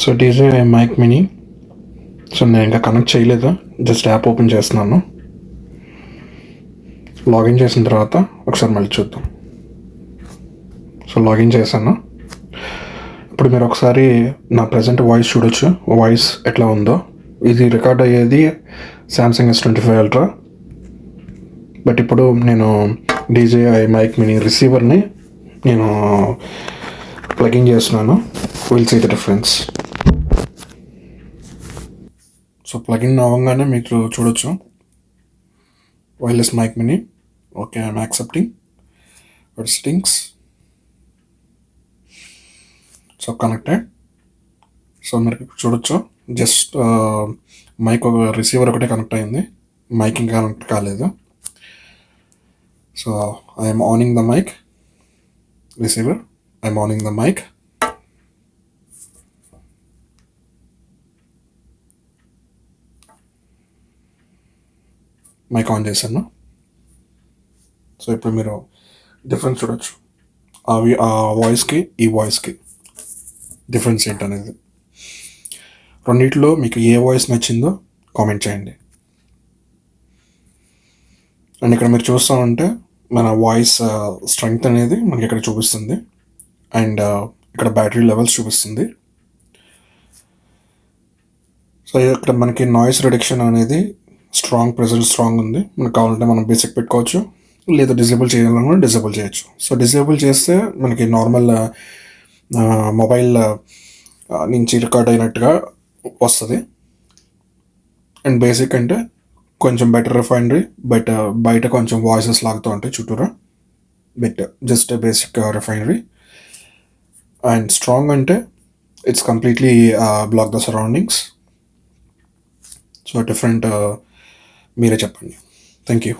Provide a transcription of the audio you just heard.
So DJI Mic Mini. So నేను ఇంకా connect చేయలేదు, జస్ట్ యాప్ ఓపెన్ చేస్తున్నాను. లాగిన్ చేసిన తర్వాత ఒకసారి మళ్ళీ చూద్దాం. సో లాగిన్ చేశాను. ఇప్పుడు మీరు ఒకసారి నా ప్రజెంట్ వాయిస్ చూడొచ్చు, వాయిస్ ఎట్లా ఉందో. ఇది రికార్డ్ అయ్యేది సామ్సంగ్ S25 Ultra. బట్ ఇప్పుడు నేను DJI Mic Mini రిసీవర్ని నేను ప్లగిన్ చేస్తున్నాను. Will see the difference. So plug in అవ్వగానే మీకు చూడొచ్చు wireless mic mini. Okay, I'm accepting settings. So connected. So మీరు చూడొచ్చు, జస్ట్ మైక్ రిసీవర్ ఒకటే కనెక్ట్ అయింది, మైక్ ఇంకా కనెక్ట్ కాలేదు. So I'm onning the mic receiver, I'm onning the mic. Mic on చేశాను. సో ఇప్పుడు మీరు డిఫరెన్స్ చూడొచ్చు, ఆ వాయిస్కి ఈ వాయిస్కి డిఫరెన్స్ ఏంటనేది. రెండిట్లో మీకు ఏ వాయిస్ నచ్చిందో కామెంట్ చేయండి. అండ్ ఇక్కడ మీరు చూస్తూ ఉంటే మన వాయిస్ స్ట్రెంగ్త్ అనేది మనకి ఇక్కడ చూపిస్తుంది, అండ్ ఇక్కడ బ్యాటరీ లెవెల్స్ చూపిస్తుంది. సో ఇక్కడ మనకి నాయిస్ రిడక్షన్ అనేది ప్రెజెంట్ స్ట్రాంగ్ ఉంది. మనకు కావాలంటే మనం బేసిక్ పెట్టుకోవచ్చు, లేదా డిజేబుల్ చేయాలన్నా డిజేబుల్ చేయొచ్చు. సో డిజేబుల్ చేస్తే మనకి నార్మల్ మొబైల్ నుంచి రికార్డ్ అయినట్టుగా వస్తుంది. అండ్ బేసిక్ అంటే కొంచెం బెటర్ రిఫైనరీ, బయట కొంచెం వాయిసెస్ లాగుతూ ఉంటాయి చుట్టూరా, just basic refinery. And strong అంటే it's completely block the surroundings. So different మీరే చెప్పండి. Thank you.